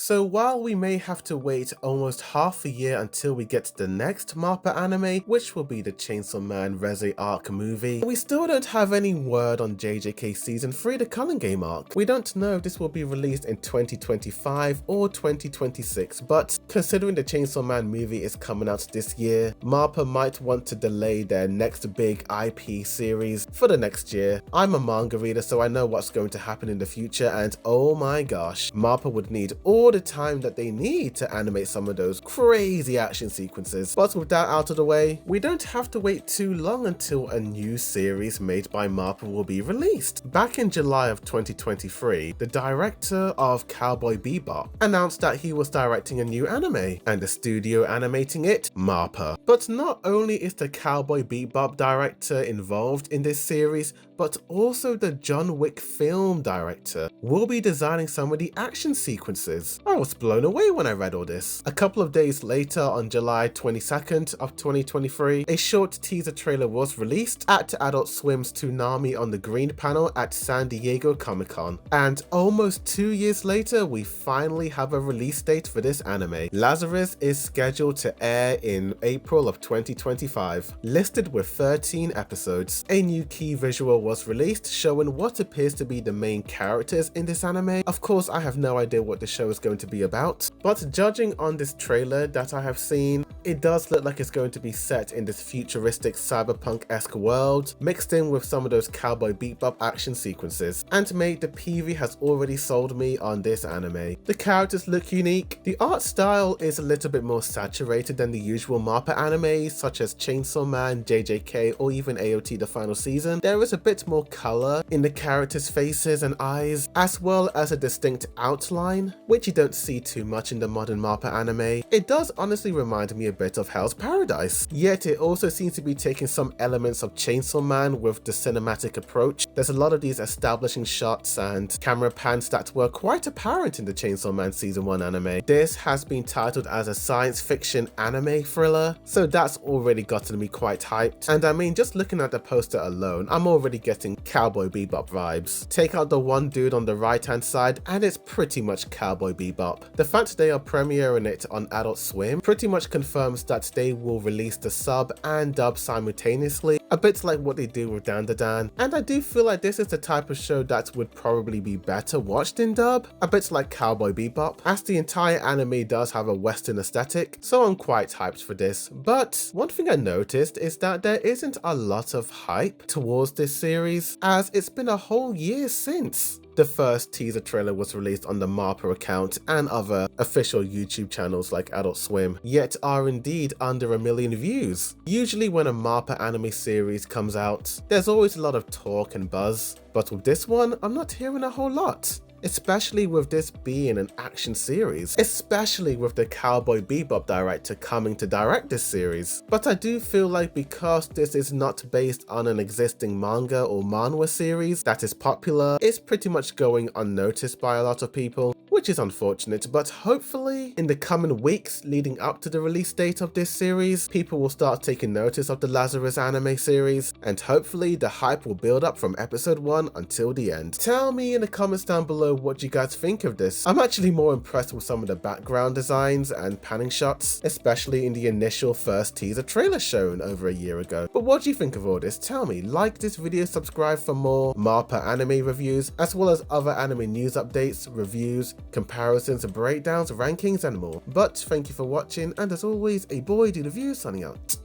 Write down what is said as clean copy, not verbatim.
So while we may have to wait almost half a year until we get the next MAPPA anime, which will be the Chainsaw Man Reze arc movie, we still don't have any word on JJK Season 3 the Culling Game arc. We don't know if this will be released in 2025 or 2026, but considering the Chainsaw Man movie is coming out this year, MAPPA might want to delay their next big IP series for the next year. I'm a manga reader, so I know what's going to happen in the future, and oh my gosh, MAPPA would need all the time that they need to animate some of those crazy action sequences. But with that out of the way, we don't have to wait too long until a new series made by MAPPA will be released. Back in July of 2023, the director of Cowboy Bebop announced that he was directing a new anime, and the studio animating it, MAPPA. But not only is the Cowboy Bebop director involved in this series, but also the John Wick film director will be designing some of the action sequences. I was blown away when I read all this. A couple of days later, on July 22nd of 2023, a short teaser trailer was released at Adult Swim's Toonami on the Green panel at San Diego Comic-Con. And almost 2 years later, we finally have a release date for this anime. Lazarus is scheduled to air in April of 2025, listed with 13 episodes. A new key visual was released showing what appears to be the main characters in this anime. Of course, I have no idea what the show is going to be about, but judging on this trailer that I have seen, it does look like it's going to be set in this futuristic cyberpunk-esque world, mixed in with some of those Cowboy Bebop action sequences. And mate, the PV has already sold me on this anime. The characters look unique, the art style is a little bit more saturated than the usual MAPPA animes such as Chainsaw Man, JJK, or even AOT the final season. There is a bit more color in the characters' faces and eyes, as well as a distinct outline, which you don't see too much in the modern MAPPA anime. It does honestly remind me a bit of Hell's Paradise, yet it also seems to be taking some elements of Chainsaw Man with the cinematic approach. There's a lot of these establishing shots and camera pans that were quite apparent in the Chainsaw Man Season 1 anime. This has been titled as a science fiction anime thriller, so that's already gotten me quite hyped. And I mean, just looking at the poster alone, I'm already getting Cowboy Bebop vibes. Take out the one dude on the right hand side and it's pretty much Cowboy Bebop. The fact they are premiering it on Adult Swim pretty much confirms that they will release the sub and dub simultaneously, a bit like what they do with Dandadan. And I do feel like this is the type of show that would probably be better watched in dub, a bit like Cowboy Bebop, as the entire anime does have a Western aesthetic, so I'm quite hyped for this. But one thing I noticed is that there isn't a lot of hype towards this series, as it's been a whole year since the first teaser trailer was released on the MAPPA account and other official YouTube channels like Adult Swim, yet are indeed under 1 million views. Usually when a MAPPA anime series comes out, there's always a lot of talk and buzz, but with this one, I'm not hearing a whole lot. Especially with this being an action series, especially with the Cowboy Bebop director coming to direct this series. But I do feel like because this is not based on an existing manga or manhwa series that is popular, it's pretty much going unnoticed by a lot of people, which is unfortunate. But hopefully in the coming weeks leading up to the release date of this series, people will start taking notice of the Lazarus anime series, and hopefully the hype will build up from episode 1 until the end. Tell me in the comments down below what you guys think of this. I'm actually more impressed with some of the background designs and panning shots, especially in the initial first teaser trailer shown over a year ago. But what do you think of all this? Tell me. Like this video, subscribe for more MAPPA anime reviews, as well as other anime news updates, reviews, comparisons, breakdowns, rankings, and more. But thank you for watching, and as always, a boy do the view signing out.